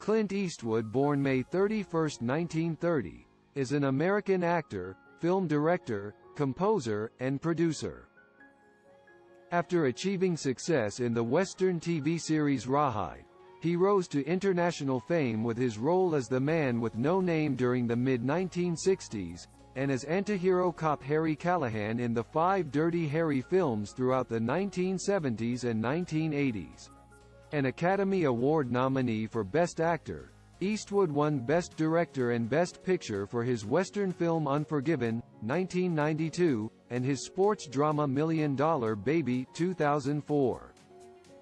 Clint Eastwood, born May 31, 1930, is an American actor, film director, composer, and producer. After achieving success in the Western TV series Rawhide, he rose to international fame with his role as the man with no name during the mid-1960s, and as antihero cop Harry Callahan in the 5 Dirty Harry films throughout the 1970s and 1980s. An Academy Award nominee for Best Actor, Eastwood won Best Director and Best Picture for his Western film Unforgiven, 1992, and his sports drama $1 Million Baby, 2004.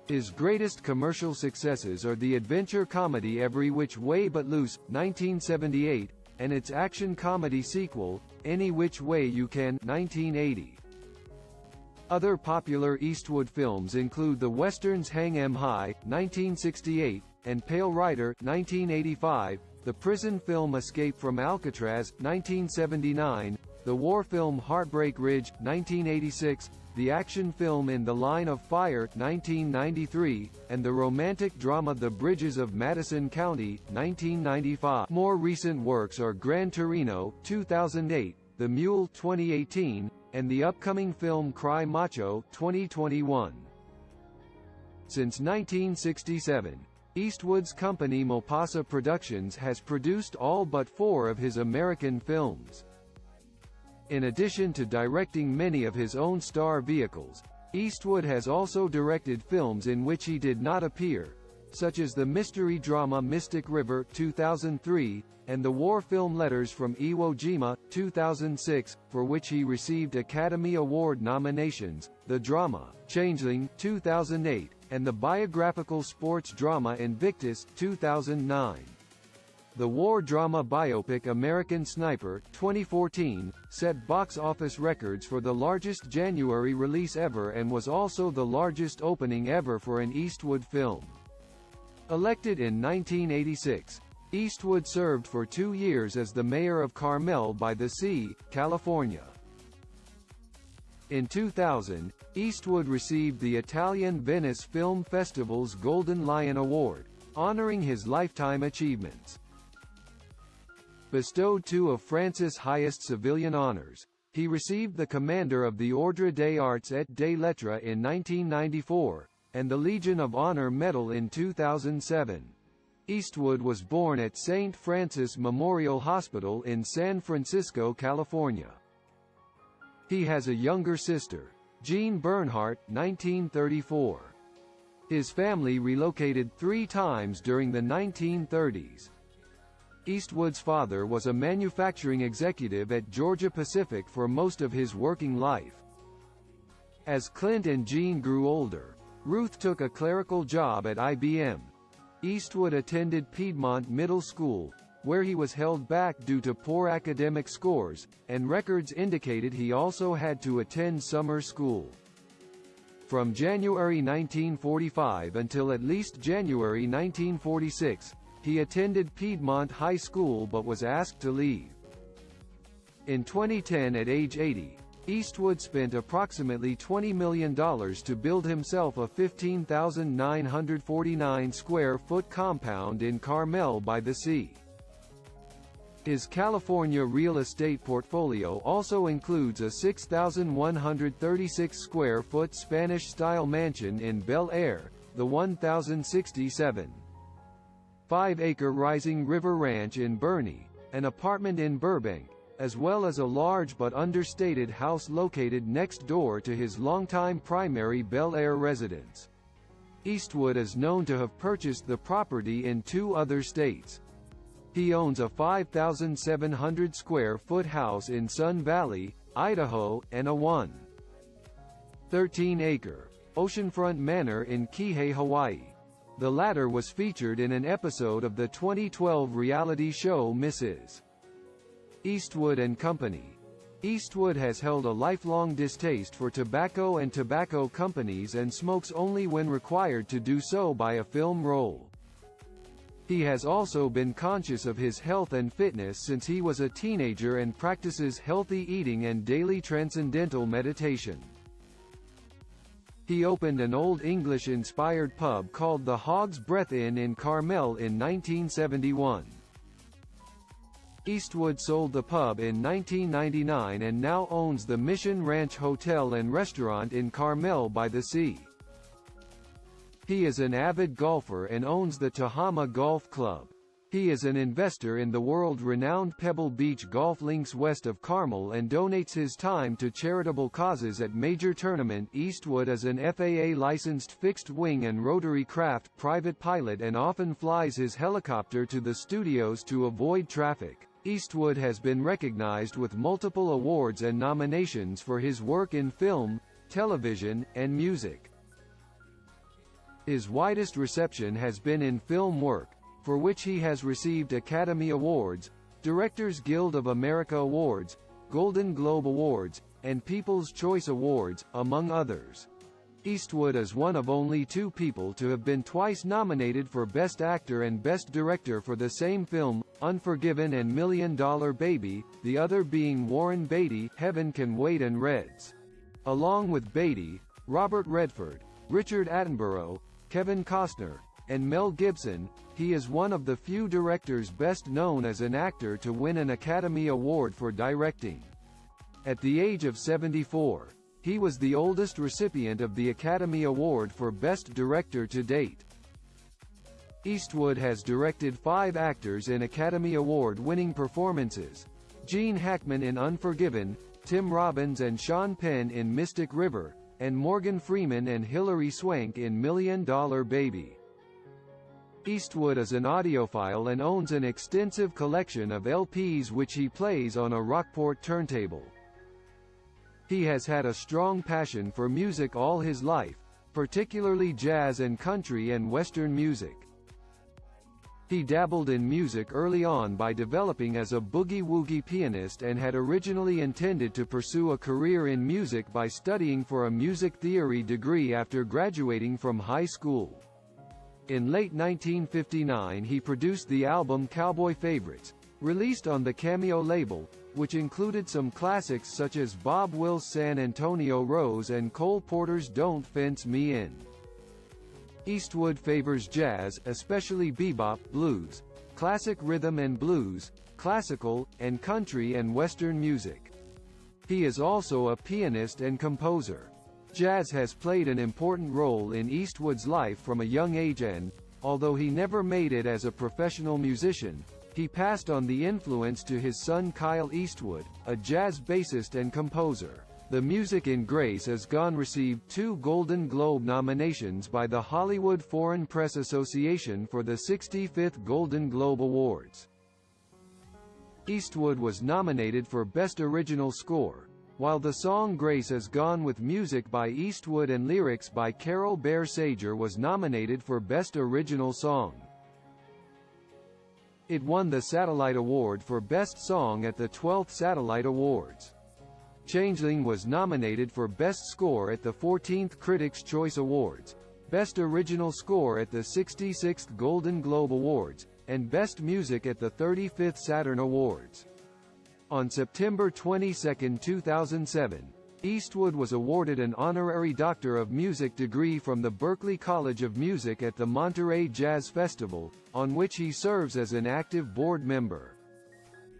His greatest commercial successes are the adventure comedy Every Which Way But Loose, 1978, and its action comedy sequel, Any Which Way You Can, 1980. Other popular Eastwood films include the westerns Hang 'Em High, 1968, and Pale Rider, 1985, the prison film Escape from Alcatraz, 1979, the war film Heartbreak Ridge, 1986, the action film In the Line of Fire, 1993, and the romantic drama The Bridges of Madison County, 1995. More recent works are Gran Torino, 2008, The Mule, 2018, and the upcoming film Cry Macho, 2021. Since 1967, Eastwood's company Mopasa Productions has produced all but 4 of his American films. In addition to directing many of his own star vehicles, Eastwood has also directed films in which he did not appear, such as the mystery drama Mystic River, 2003, and the war film Letters from Iwo Jima, 2006, for which he received Academy Award nominations, the drama Changeling, 2008, and the biographical sports drama Invictus, 2009. The war drama biopic American Sniper, 2014, set box office records for the largest January release ever and was also the largest opening ever for an Eastwood film. Elected in 1986, Eastwood served for 2 years as the mayor of Carmel by the Sea, California. In 2000, Eastwood received the Italian Venice Film Festival's Golden Lion Award, honoring his lifetime achievements. Bestowed 2 of France's highest civilian honors, he received the Commander of the Ordre des Arts et des Lettres in 1994, and the Legion of Honor Medal in 2007. Eastwood was born at St. Francis Memorial Hospital in San Francisco, California. He has a younger sister, Jean Bernhardt, 1934. His family relocated 3 times during the 1930s. Eastwood's father was a manufacturing executive at Georgia Pacific for most of his working life. As Clint and Jean grew older, Ruth took a clerical job at IBM. Eastwood attended Piedmont Middle School, where he was held back due to poor academic scores, and records indicated he also had to attend summer school. From January 1945 until at least January 1946, he attended Piedmont High School but was asked to leave. In 2010, at age 80, Eastwood spent approximately $20 million to build himself a 15,949 square foot compound in Carmel by the Sea. His California real estate portfolio also includes a 6,136 square foot Spanish-style mansion in Bel Air, the 1,067. 5-acre Rising River Ranch in Bernie, an apartment in Burbank, as well as a large but understated house located next door to his longtime primary Bel Air residence. Eastwood is known to have purchased the property in 2 other states. He owns a 5,700 square foot house in Sun Valley, Idaho, and a 1.13-acre oceanfront manor in Kihei, Hawaii. The latter was featured in an episode of the 2012 reality show Mrs. Eastwood and Company. Eastwood has held a lifelong distaste for tobacco and tobacco companies and smokes only when required to do so by a film role. He has also been conscious of his health and fitness since he was a teenager and practices healthy eating and daily transcendental meditation. He opened an Old English-inspired pub called the Hog's Breath Inn in Carmel in 1971. Eastwood sold the pub in 1999 and now owns the Mission Ranch Hotel and Restaurant in Carmel by the Sea. He is an avid golfer and owns the Tehama Golf Club. He is an investor in the world-renowned Pebble Beach golf links west of Carmel and donates his time to charitable causes at major tournaments. Eastwood is an FAA-licensed fixed-wing and rotary craft private pilot and often flies his helicopter to the studios to avoid traffic. Eastwood has been recognized with multiple awards and nominations for his work in film, television, and music. His widest reception has been in film work, for which he has received Academy Awards, Directors Guild of America Awards, Golden Globe Awards, and People's Choice Awards, among others. Eastwood is one of only two people to have been twice nominated for Best Actor and Best Director for the same film, Unforgiven and $1 Million Baby, the other being Warren Beatty, Heaven Can Wait and Reds. Along with Beatty, Robert Redford, Richard Attenborough, Kevin Costner, and Mel Gibson, he is one of the few directors best known as an actor to win an Academy Award for directing. At the age of 74, he was the oldest recipient of the Academy Award for Best Director to date. Eastwood has directed 5 actors in Academy Award-winning performances: Gene Hackman in Unforgiven, Tim Robbins and Sean Penn in Mystic River, and Morgan Freeman and Hilary Swank in $1 Million Baby. Eastwood is an audiophile and owns an extensive collection of LPs which he plays on a Rockport turntable. He has had a strong passion for music all his life, particularly jazz and country and Western music. He dabbled in music early on by developing as a boogie-woogie pianist and had originally intended to pursue a career in music by studying for a music theory degree after graduating from high school. In late 1959 he produced the album Cowboy Favorites, released on the Cameo label, which included some classics such as Bob Wills' San Antonio Rose and Cole Porter's Don't Fence Me In. Eastwood favors jazz, especially bebop, blues, classic rhythm and blues, classical, and country and Western music. He is also a pianist and composer. Jazz has played an important role in Eastwood's life from a young age and, although he never made it as a professional musician, he passed on the influence to his son Kyle Eastwood, a jazz bassist and composer. The music in Grace Is Gone received 2 Golden Globe nominations by the Hollywood Foreign Press Association for the 65th Golden Globe Awards. Eastwood was nominated for Best Original Score, while the song Grace Is Gone with music by Eastwood and lyrics by Carol Bear Sager was nominated for Best Original Song. It won the Satellite Award for Best Song at the 12th Satellite Awards. Changeling was nominated for Best Score at the 14th Critics' Choice Awards, Best Original Score at the 66th Golden Globe Awards, and Best Music at the 35th Saturn Awards. On September 22, 2007, Eastwood was awarded an honorary Doctor of Music degree from the Berklee College of Music at the Monterey Jazz Festival, on which he serves as an active board member.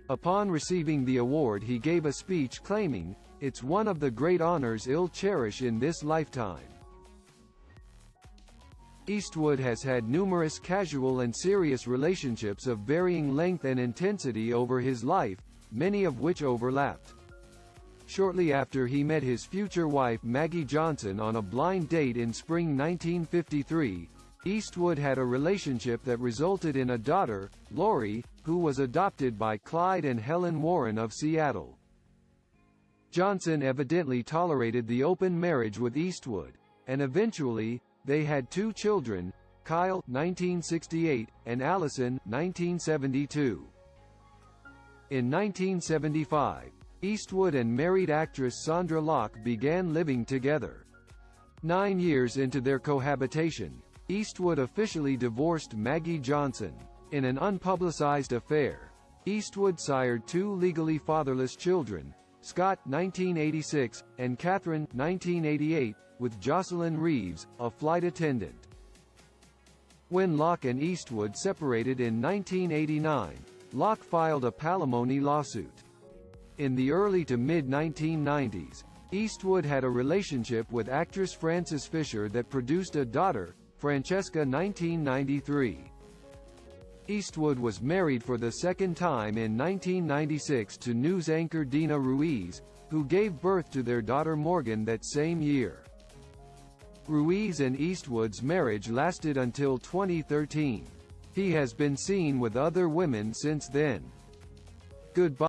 Upon receiving the award he gave a speech claiming, "It's one of the great honors I'll cherish in this lifetime." Eastwood has had numerous casual and serious relationships of varying length and intensity over his life, many of which overlapped. Shortly after he met his future wife Maggie Johnson on a blind date in spring 1953, Eastwood had a relationship that resulted in a daughter, Lori, who was adopted by Clyde and Helen Warren of Seattle. Johnson evidently tolerated the open marriage with Eastwood, and eventually, they had 2 children, Kyle, 1968, and Allison, 1972. In 1975, Eastwood and married actress Sandra Locke began living together. 9 years into their cohabitation, Eastwood officially divorced Maggie Johnson. In an unpublicized affair, Eastwood sired 2 legally fatherless children, Scott 1986, and Catherine 1988, with Jocelyn Reeves, a flight attendant. When Locke and Eastwood separated in 1989, Locke filed a palimony lawsuit. In the early to mid-1990s, Eastwood had a relationship with actress Frances Fisher that produced a daughter, Francesca. 1993. Eastwood was married for the second time in 1996 to news anchor Dina Ruiz, who gave birth to their daughter Morgan that same year. Ruiz and Eastwood's marriage lasted until 2013. He has been seen with other women since then. Goodbye.